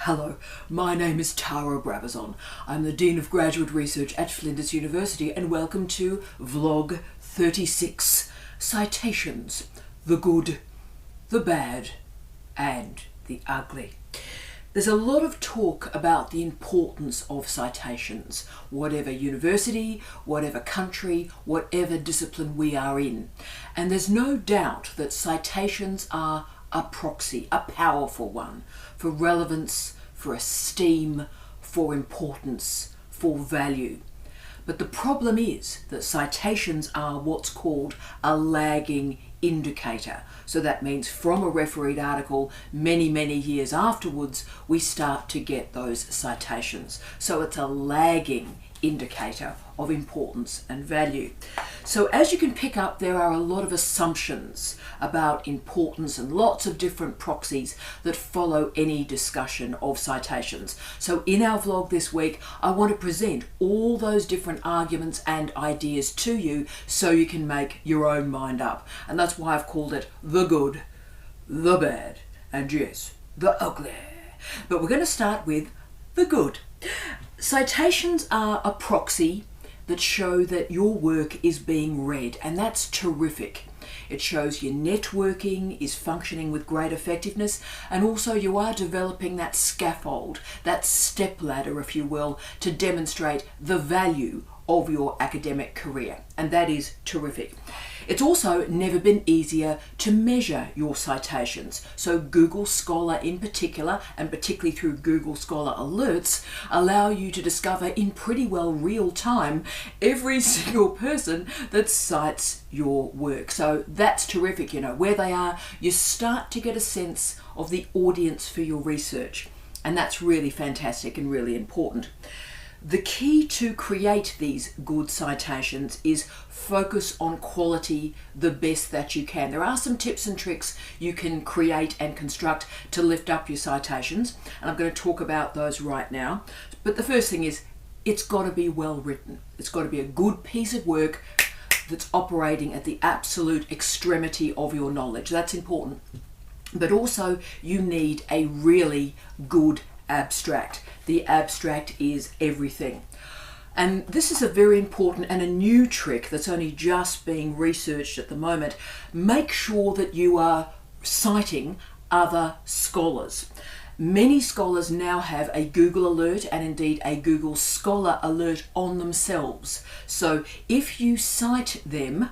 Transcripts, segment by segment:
Hello, my name is Tara Brabazon. I'm the Dean of Graduate Research at Flinders University, and welcome to Vlog 36, Citations, the good, the bad and the ugly. There's a lot of talk about the importance of citations, whatever university, whatever country, whatever discipline we are in. And there's no doubt that citations are a proxy, a powerful one, for relevance, for esteem, for importance, for value. But the problem is that citations are what's called a lagging indicator. So that means from a refereed article many years afterwards, we start to get those citations. So it's a lagging indicator of importance and value. So as you can pick up, there are a lot of assumptions about importance and lots of different proxies that follow any discussion of citations. So in our vlog this week, I want to present all those different arguments and ideas to you so you can make your own mind up. And that's why I've called it the good, the bad, and yes, the ugly. But we're going to start with the good. Citations are a proxy that show that your work is being read, and that's terrific. It shows your networking is functioning with great effectiveness, and also you are developing that scaffold, that stepladder, if you will, to demonstrate the value of your academic career, and that is terrific. It's also never been easier to measure your citations. So Google Scholar in particular, and particularly through Google Scholar alerts, allow you to discover in pretty well real time every single person that cites your work. So that's terrific, you know, where they are, you start to get a sense of the audience for your research. And that's really fantastic and really important. The key to create these good citations is focus on quality the best that you can. There are some tips and tricks you can create and construct to lift up your citations, and I'm going to talk about those right now. But the first thing is, it's got to be well written. It's got to be a good piece of work that's operating at the absolute extremity of your knowledge. That's important. But also you need a really good abstract. The abstract is everything. And this is a very important and a new trick that's only just being researched at the moment. Make sure that you are citing other scholars. Many scholars now have a Google alert and indeed a Google Scholar alert on themselves. So if you cite them,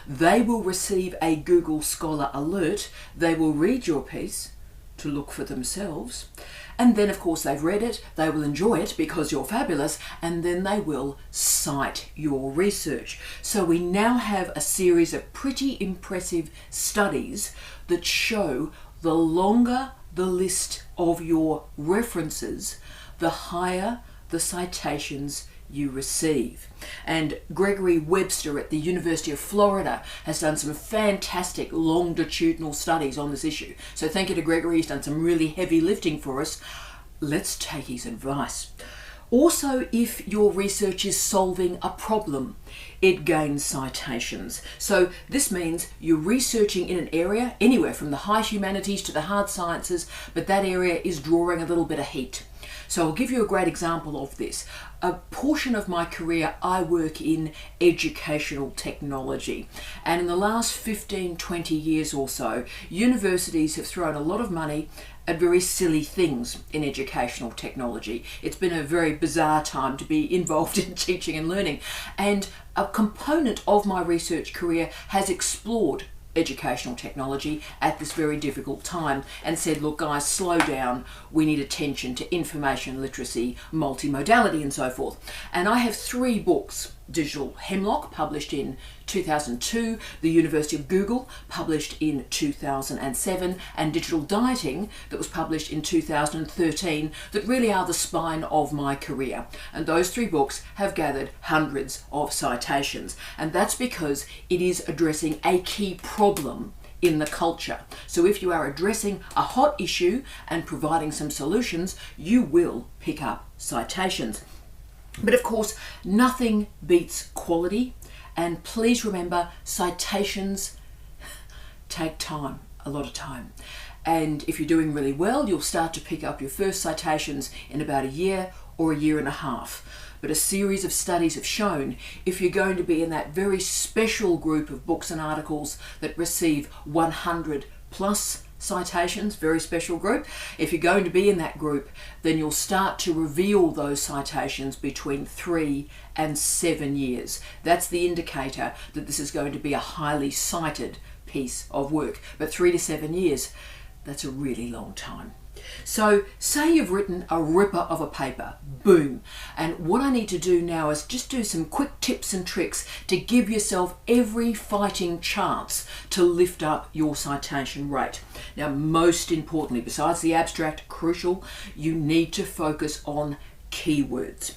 they will receive a Google Scholar alert. They will read your piece to look for themselves. And then, of course, they've read it, they will enjoy it because you're fabulous, and then they will cite your research. So we now have a series of pretty impressive studies that show the longer the list of your references, the higher the citations you receive. And Gregory Webster at the University of Florida has done some fantastic longitudinal studies on this issue. So thank you to Gregory, he's done some really heavy lifting for us. Let's take his advice. Also, if your research is solving a problem, it gains citations. So this means you're researching in an area, anywhere from the high humanities to the hard sciences, but that area is drawing a little bit of heat. So I'll give you a great example of this. A portion of my career, I work in educational technology. And in the last 15-20 years or so, universities have thrown a lot of money at very silly things in educational technology. It's been a very bizarre time to be involved in teaching and learning. And a component of my research career has explored educational technology at this very difficult time and said, look guys, slow down, we need attention to information literacy, multimodality and so forth. And I have 3 books. Digital Hemlock, published in 2002, The University of Google, published in 2007, and Digital Dieting, that was published in 2013, that really are the spine of my career. And those 3 books have gathered hundreds of citations. And that's because it is addressing a key problem in the culture. So if you are addressing a hot issue and providing some solutions, you will pick up citations. But of course, nothing beats quality, and please remember, citations take time, a lot of time. And if you're doing really well, you'll start to pick up your first citations in about a year or a year and a half. But a series of studies have shown if you're going to be in that very special group of books and articles that receive 100 plus citations, very special group, if you're going to be in that group, then you'll start to reveal those citations between 3 and 7 years. That's the indicator that this is going to be a highly cited piece of work. But 3 to 7 years, that's a really long time. So say you've written a ripper of a paper, boom. And what I need to do now is just do some quick tips and tricks to give yourself every fighting chance to lift up your citation rate. Now, most importantly, besides the abstract, crucial, you need to focus on keywords.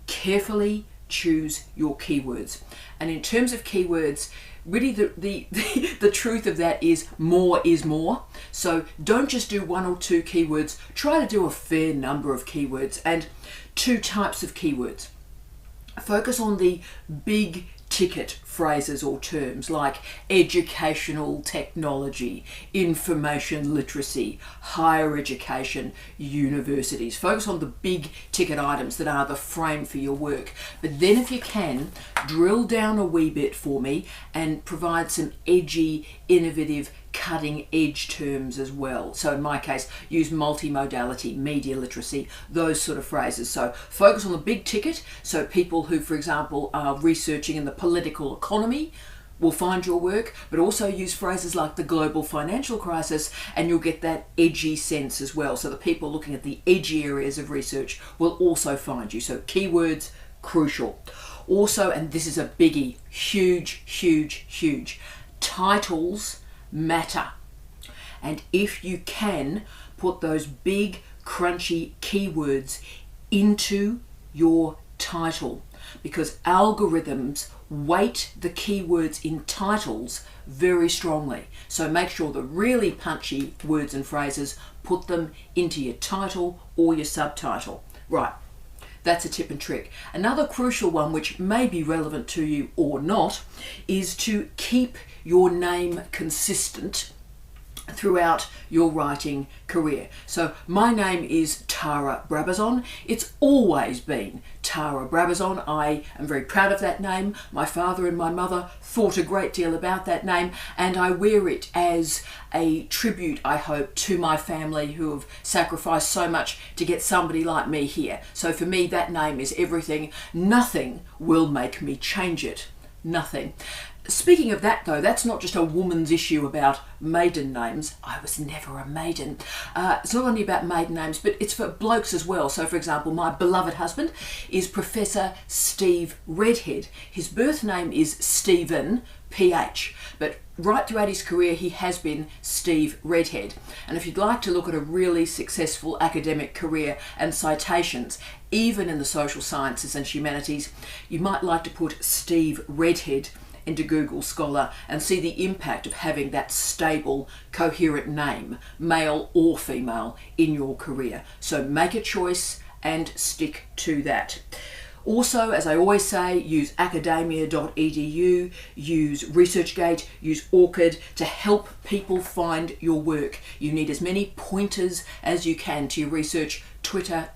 Carefully choose your keywords. And in terms of keywords, really the truth of that is more is more. So don't just do 1 or 2 keywords, try to do a fair number of keywords. And 2 types of keywords. Focus on the big ticket phrases or terms like educational technology, information literacy, higher education, universities. Focus on the big ticket items that are the frame for your work. But then if you can, drill down a wee bit for me and provide some edgy, innovative, cutting edge terms as well. So in my case, use multimodality, media literacy, those sort of phrases. So focus on the big ticket. So people who, for example, are researching in the political economy will find your work, but also use phrases like the global financial crisis, and you'll get that edgy sense as well. So the people looking at the edgy areas of research will also find you. So keywords, crucial. Also, and this is a biggie, huge, huge, huge, titles matter. And if you can put those big crunchy keywords into your title, because algorithms weight the keywords in titles very strongly. So make sure the really punchy words and phrases, put them into your title or your subtitle. Right, that's a tip and trick. Another crucial one, which may be relevant to you or not, is to keep your name consistent throughout your writing career. So my name is Tara Brabazon. It's always been Tara Brabazon. I am very proud of that name. My father and my mother thought a great deal about that name, and I wear it as a tribute, I hope, to my family who have sacrificed so much to get somebody like me here. So for me, that name is everything. Nothing will make me change it. Nothing. Speaking of that though, that's not just a woman's issue about maiden names. I was never a maiden. It's not only about maiden names, but it's for blokes as well. So for example, my beloved husband is Professor Steve Redhead. His birth name is Stephen, PH, but right throughout his career he has been Steve Redhead. And if you'd like to look at a really successful academic career and citations, even in the social sciences and humanities, you might like to put Steve Redhead into Google Scholar and see the impact of having that stable, coherent name, male or female, in your career. So make a choice and stick to that. Also, as I always say, use academia.edu, use ResearchGate, use ORCID to help people find your work. You need as many pointers as you can to your research. Twitter.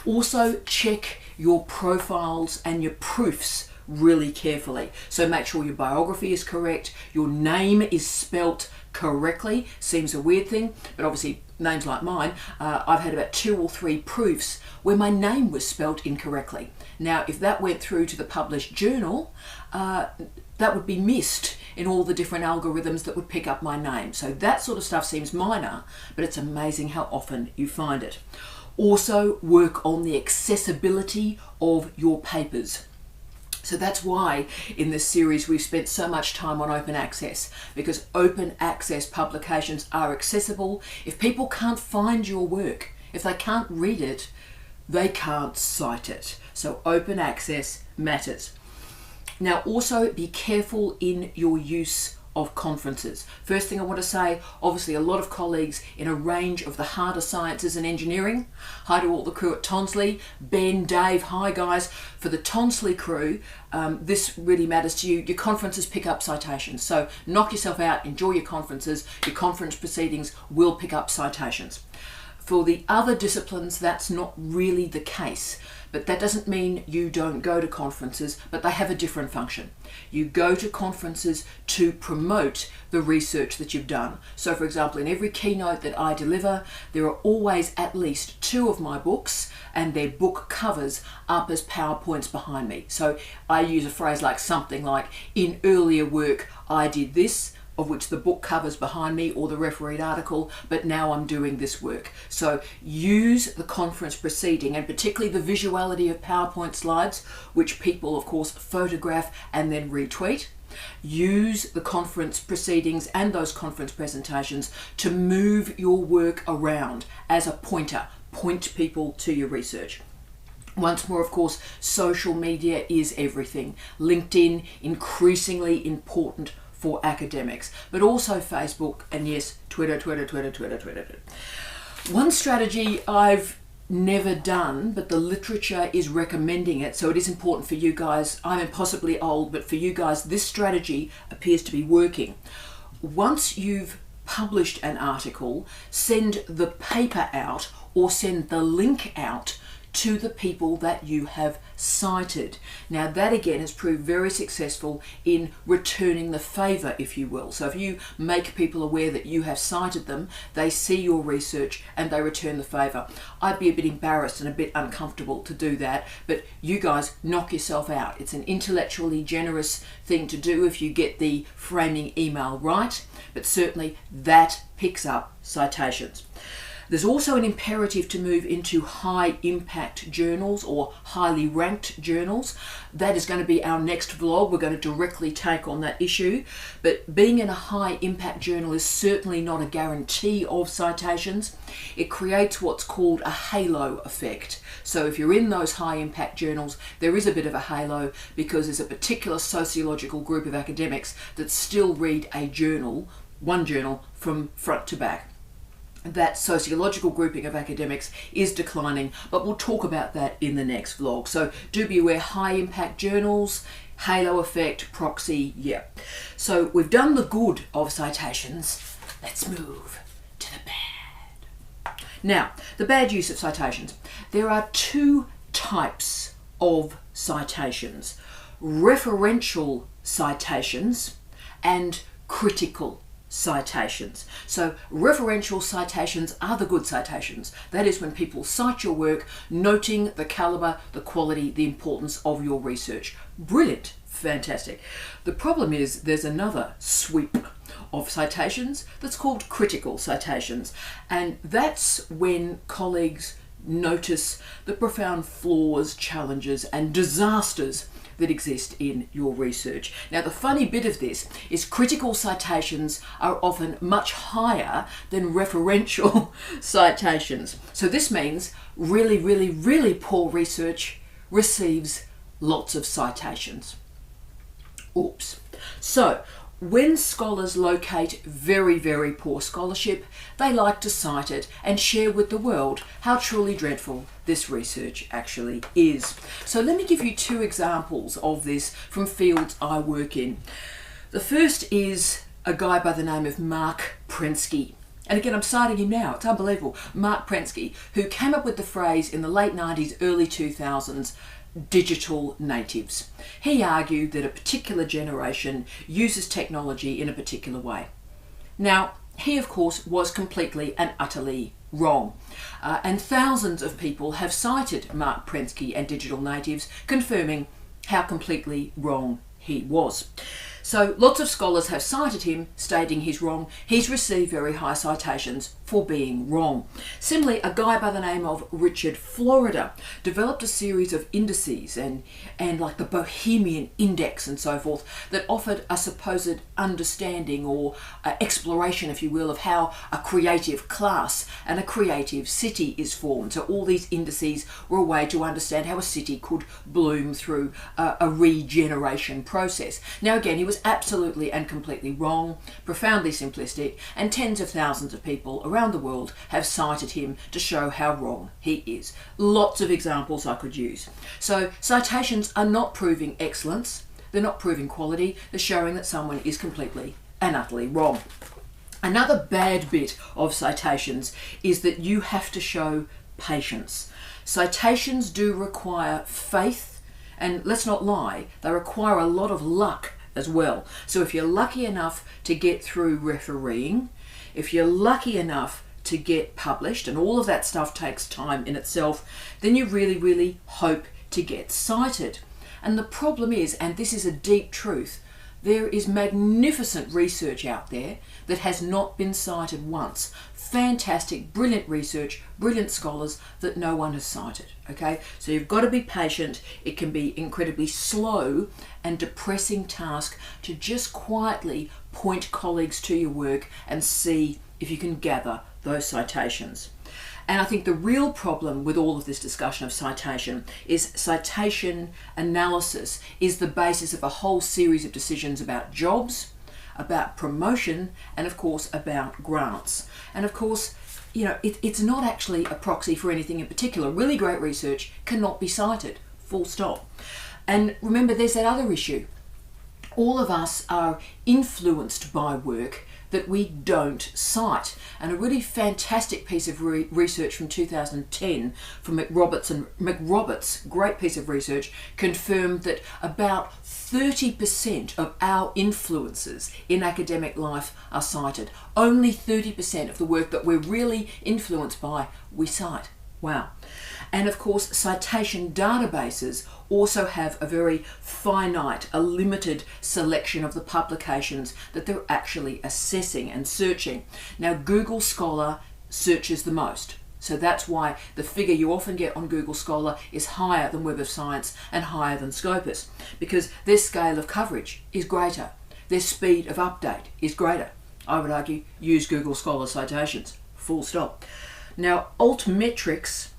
Also, check your profiles and your proofs really carefully. So make sure your biography is correct, your name is spelt correctly. Seems a weird thing, but obviously names like mine, I've had about 2 or 3 proofs where my name was spelt incorrectly. Now, if that went through to the published journal, that would be missed in all the different algorithms that would pick up my name. So that sort of stuff seems minor, but it's amazing how often you find it. Also, work on the accessibility of your papers. So that's why in this series we've spent so much time on open access, because open access publications are accessible. If people can't find your work, if they can't read it, they can't cite it. So open access matters. Now also be careful in your use of conferences. First thing I want to say, obviously a lot of colleagues in a range of the harder sciences and engineering. Hi to all the crew at Tonsley, Ben, Dave, hi guys. For the Tonsley crew, this really matters to you. Your conferences pick up citations. So knock yourself out, enjoy your conferences. Your conference proceedings will pick up citations. For the other disciplines, that's not really the case. But that doesn't mean you don't go to conferences, but they have a different function. You go to conferences to promote the research that you've done. So for example, in every keynote that I deliver, there are always at least 2 of my books and their book covers up as PowerPoints behind me. So I use a phrase like something like, in earlier work, I did this, of which the book covers behind me, or the refereed article, but now I'm doing this work. So use the conference proceeding, and particularly the visuality of PowerPoint slides, which people of course photograph and then retweet. Use the conference proceedings and those conference presentations to move your work around as a pointer. Point people to your research. Once more, of course, social media is everything. LinkedIn, increasingly important for academics, but also Facebook, and yes, Twitter. One strategy I've never done, but the literature is recommending it, so it is important for you guys. I'm impossibly old, but for you guys, this strategy appears to be working. Once you've published an article, send the paper out or send the link out to the people that you have cited. Now that again has proved very successful in returning the favour, if you will. So if you make people aware that you have cited them, they see your research and they return the favour. I'd be a bit embarrassed and a bit uncomfortable to do that, but you guys knock yourself out. It's an intellectually generous thing to do if you get the framing email right, but certainly that picks up citations. There's also an imperative to move into high impact journals or highly ranked journals. That is going to be our next vlog. We're going to directly take on that issue. But being in a high impact journal is certainly not a guarantee of citations. It creates what's called a halo effect. So if you're in those high impact journals, there is a bit of a halo because there's a particular sociological group of academics that still read a journal, one journal, from front to back. That sociological grouping of academics is declining, but we'll talk about that in the next vlog. So do be aware, high impact journals, halo effect, proxy, yeah. So we've done the good of citations. Let's move to the bad. Now, the bad use of citations. There are 2 types of citations: referential citations and critical citations. So referential citations are the good citations. That is when people cite your work, noting the caliber, the quality, the importance of your research. Brilliant, fantastic. The problem is there's another sweep of citations that's called critical citations, and that's when colleagues notice the profound flaws, challenges and disasters that exist in your research. Now the funny bit of this is critical citations are often much higher than referential citations. So this means really poor research receives lots of citations. Oops. So when scholars locate very poor scholarship, they like to cite it and share with the world how truly dreadful this research actually is. So let me give you 2 examples of this from fields I work in. The first is a guy by the name of Mark Prensky. And again, I'm citing him now, it's unbelievable. Mark Prensky, who came up with the phrase in the late 90s, early 2000s, digital natives. He argued that a particular generation uses technology in a particular way. Now, he of course was completely and utterly wrong. And thousands of people have cited Mark Prensky and digital natives, confirming how completely wrong he was. So lots of scholars have cited him, stating he's wrong. He's received very high citations for being wrong. Similarly, a guy by the name of Richard Florida developed a series of indices and like the Bohemian Index and so forth that offered a supposed understanding or exploration, if you will, of how a creative class and a creative city is formed. So all these indices were a way to understand how a city could bloom through a regeneration process. Now again, he was absolutely and completely wrong, profoundly simplistic, and tens of thousands of people around the world have cited him to show how wrong he is. Lots of examples I could use. So citations are not proving excellence, they're not proving quality, they're showing that someone is completely and utterly wrong. Another bad bit of citations is that you have to show patience. Citations do require faith, and let's not lie, they require a lot of luck as well. So if you're lucky enough to get through refereeing, if you're lucky enough to get published, and all of that stuff takes time in itself, then you really, really hope to get cited. And the problem is, and this is a deep truth, there is magnificent research out there that has not been cited once. Fantastic, brilliant research, brilliant scholars that no one has cited, okay? So you've got to be patient. It can be incredibly slow and depressing task to just quietly point colleagues to your work and see if you can gather those citations. And I think the real problem with all of this discussion of citation is citation analysis is the basis of a whole series of decisions about jobs, about promotion, and of course about grants. And of course, you know, it's not actually a proxy for anything in particular. Really great research cannot be cited, full stop. And remember, there's that other issue. All of us are influenced by work that we don't cite. And a really fantastic piece of research from 2010 from McRoberts, great piece of research, confirmed that about 30% of our influences in academic life are cited. Only 30% of the work that we're really influenced by, we cite. Wow. And of course, citation databases also have a very finite, a limited selection of the publications that they're actually assessing and searching. Now, Google Scholar searches the most. So that's why the figure you often get on Google Scholar is higher than Web of Science and higher than Scopus, because their scale of coverage is greater. Their speed of update is greater. I would argue, use Google Scholar citations, full stop. Now, Altmetrics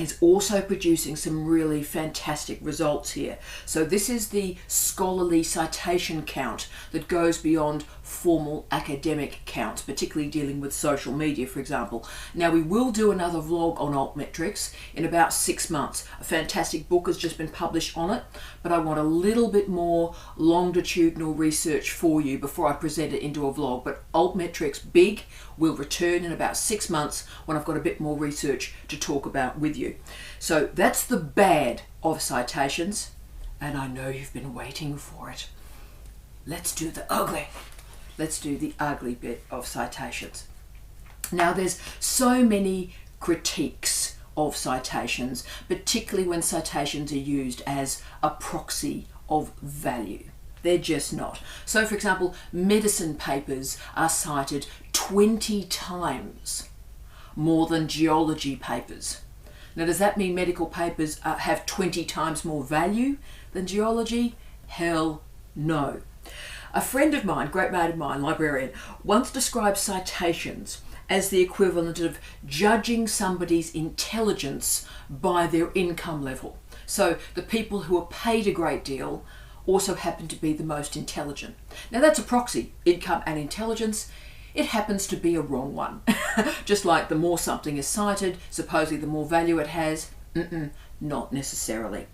is also producing some really fantastic results here. So this is the scholarly citation count that goes beyond formal academic counts, particularly dealing with social media, for example. Now, we will do another vlog on Altmetrics in about 6 months. A fantastic book has just been published on it, but I want a little bit more longitudinal research for you before I present it into a vlog. But Altmetrics Big will return in about 6 months when I've got a bit more research to talk about with you. So that's the bad of citations, and I know you've been waiting for it. Let's do the ugly. Let's do the ugly bit of citations. Now, there's so many critiques of citations, particularly when citations are used as a proxy of value. They're just not. So, for example, medicine papers are cited 20 times more than geology papers. Now, does that mean medical papers have 20 times more value than geology? Hell no. A friend of mine, great mate of mine, librarian, once described citations as the equivalent of judging somebody's intelligence by their income level. So the people who are paid a great deal also happen to be the most intelligent. Now, that's a proxy, income and intelligence. It happens to be a wrong one. Just like the more something is cited, supposedly the more value it has. Not necessarily.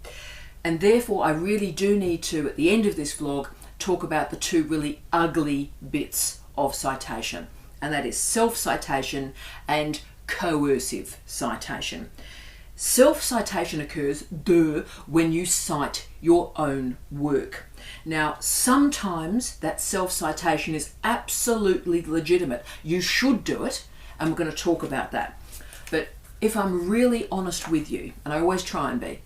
And therefore, I really do need to, at the end of this vlog, talk about the two really ugly bits of citation, and that is self-citation and coercive citation. Self-citation occurs, when you cite your own work. Now, sometimes that self-citation is absolutely legitimate. You should do it, and we're going to talk about that. But if I'm really honest with you, and I always try and be,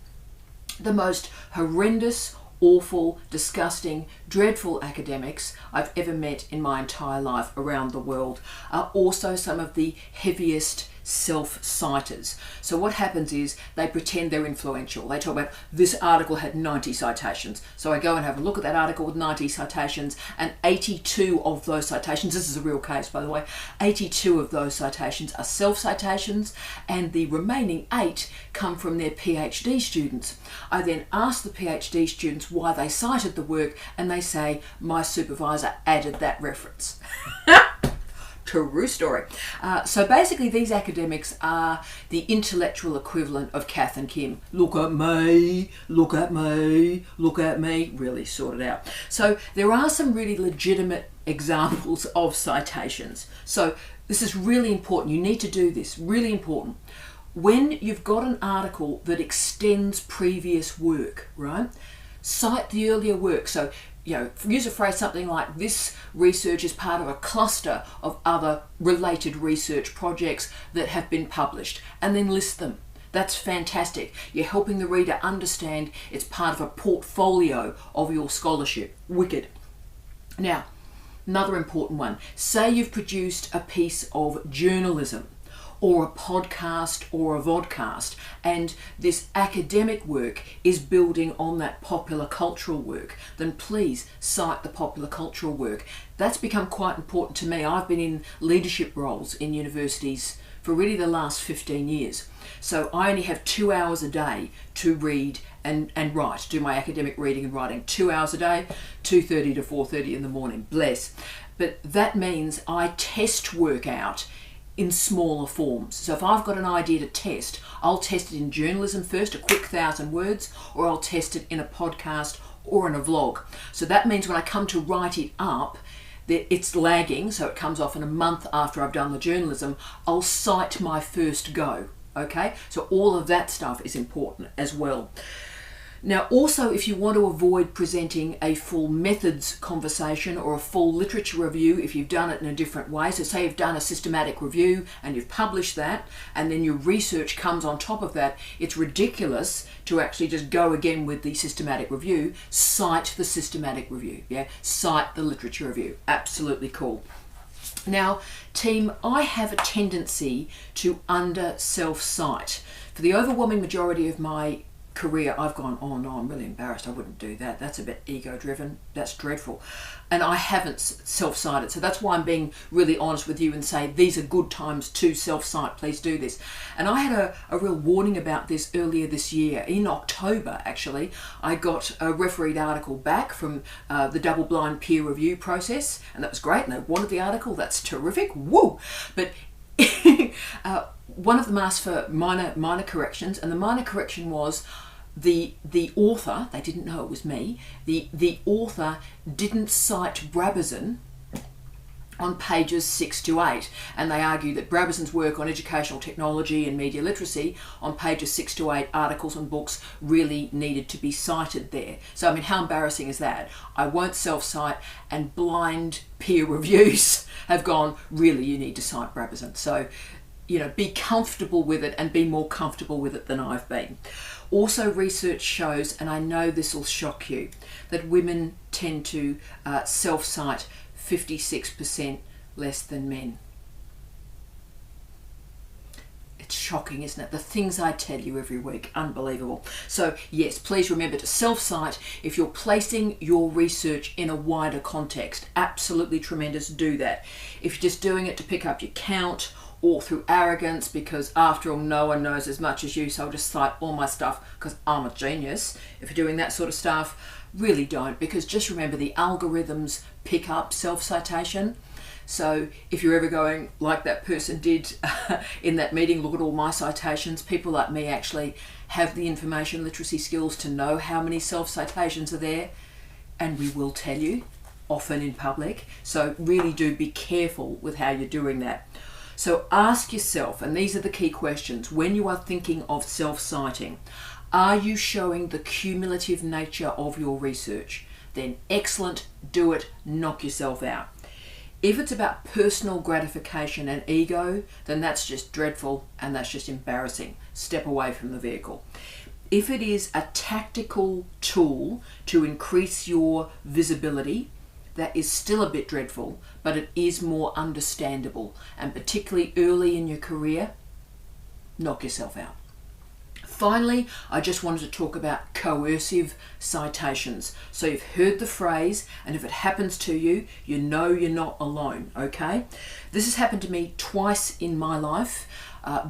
the most horrendous, awful, disgusting, dreadful academics I've ever met in my entire life around the world are also some of the heaviest self-citers. So what happens is they pretend they're influential. They talk about this article had 90 citations. So I go and have a look at that article with 90 citations, and 82 of those citations, this is a real case by the way, 82 of those citations are self-citations, and the remaining 8 come from their PhD students. I then ask the PhD students why they cited the work, and they say, my supervisor added that reference. True story. So basically these academics are the intellectual equivalent of Kath and Kim. Look at me, look at me, look at me, really sort it out. So there are some really legitimate examples of citations. So this is really important. You need to do this, really important. When you've got an article that extends previous work, right? Cite the earlier work. So use a phrase something like, this research is part of a cluster of other related research projects that have been published, and then list them. That's fantastic. You're helping the reader understand it's part of a portfolio of your scholarship. Wicked. Now, another important one. Say you've produced a piece of journalism, or a podcast or a vodcast, and this academic work is building on that popular cultural work, then please cite the popular cultural work. That's become quite important to me. I've been in leadership roles in universities for really the last 15 years. So I only have 2 hours a day to read and write, do my academic reading and writing. 2 hours a day, 2:30 to 4:30 in the morning, bless. But that means I test work out in smaller forms. So if I've got an idea to test, I'll test it in journalism first, a quick 1,000 words, or I'll test it in a podcast or in a vlog. So that means when I come to write it up, it's lagging, so it comes off in a month after I've done the journalism. I'll cite my first go, okay? So all of that stuff is important as well. Now also, if you want to avoid presenting a full methods conversation or a full literature review, if you've done it in a different way, so say you've done a systematic review and you've published that, and then your research comes on top of that, it's ridiculous to actually just go again with the systematic review. Cite the systematic review, yeah? Cite the literature review. Absolutely cool. Now, team, I have a tendency to under self-cite. For the overwhelming majority of my career, I've gone, oh no, I'm really embarrassed, I wouldn't do that, that's a bit ego-driven, that's dreadful. And I haven't self-cited, so that's why I'm being really honest with you and say these are good times to self-cite, please do this. And I had a real warning about this earlier this year. In October, actually, I got a refereed article back from the double-blind peer review process, and that was great, and they wanted the article, that's terrific, woo! But one of them asked for minor corrections, and the minor correction was the author, they didn't know it was me, the author didn't cite Brabazon on pages 6 to 8, and they argue that Brabazon's work on educational technology and media literacy on pages 6 to 8, articles and books, really needed to be cited there. So I mean, how embarrassing is that? I won't self-cite, and blind peer reviews have gone, really, you need to cite Brabazon. So be comfortable with it, and be more comfortable with it than I've been. Also, research shows, and I know this will shock you, that women tend to self-cite 56% less than men. It's shocking, isn't it? The things I tell you every week, unbelievable. So yes, please remember to self-cite if you're placing your research in a wider context. Absolutely tremendous, do that. If you're just doing it to pick up your count, or through arrogance, because after all, no one knows as much as you, so I'll just cite all my stuff because I'm a genius. If you're doing that sort of stuff, really don't, because just remember the algorithms pick up self-citation. So if you're ever going like that person did in that meeting, look at all my citations, people like me actually have the information literacy skills to know how many self-citations are there, and we will tell you, often in public. So really do be careful with how you're doing that. So ask yourself, and these are the key questions, when you are thinking of self-citing, are you showing the cumulative nature of your research? Then excellent, do it, knock yourself out. If it's about personal gratification and ego, then that's just dreadful and that's just embarrassing. Step away from the vehicle. If it is a tactical tool to increase your visibility, that is still a bit dreadful, but it is more understandable. And particularly early in your career, knock yourself out. Finally, I just wanted to talk about coercive citations. So you've heard the phrase, and if it happens to you, you know you're not alone, okay? This has happened to me twice in my life,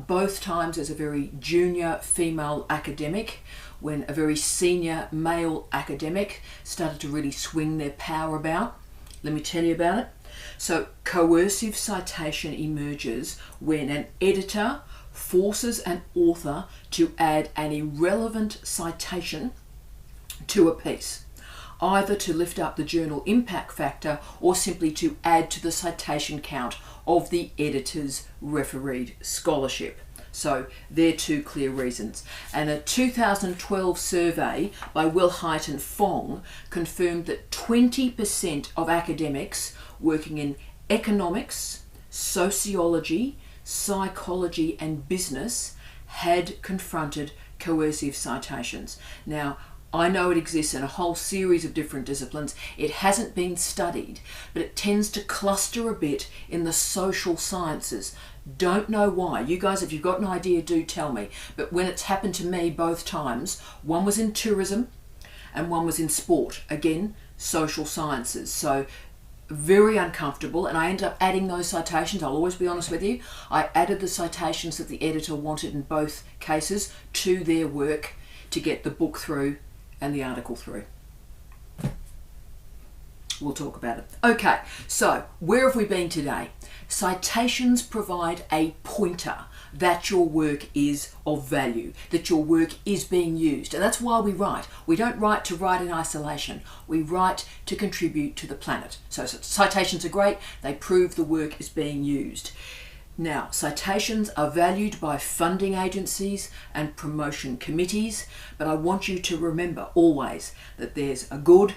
both times as a very junior female academic, when a very senior male academic started to really swing their power about. Let me tell you about it. So coercive citation emerges when an editor forces an author to add an irrelevant citation to a piece, either to lift up the journal impact factor or simply to add to the citation count of the editor's refereed scholarship. So they're two clear reasons. And a 2012 survey by Wilhite and Fong confirmed that 20% of academics working in economics, sociology, psychology and business had confronted coercive citations. Now, I know it exists in a whole series of different disciplines. It hasn't been studied, but it tends to cluster a bit in the social sciences. Don't know why. You guys, if you've got an idea, do tell me. But when it's happened to me both times, one was in tourism and one was in sport. Again, social sciences. So very uncomfortable, and I ended up adding those citations. I'll always be honest with you. I added the citations that the editor wanted in both cases to their work to get the book through and the article through. We'll talk about it. Okay, so where have we been today? Citations provide a pointer that your work is of value, that your work is being used. And that's why we write. We don't write to write in isolation. We write to contribute to the planet. So citations are great. They prove the work is being used. Now, citations are valued by funding agencies and promotion committees, but I want you to remember always that there's a good,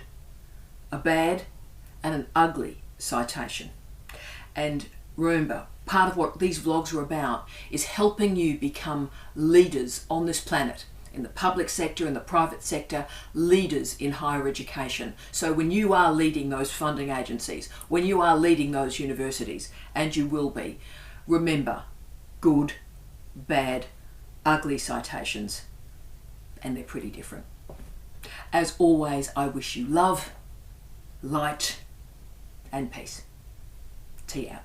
a bad, and an ugly citation. And remember, part of what these vlogs are about is helping you become leaders on this planet, in the public sector, in the private sector, leaders in higher education. So when you are leading those funding agencies, when you are leading those universities, and you will be, remember, good, bad, ugly citations, and they're pretty different. As always, I wish you love, light, and peace. Tea out.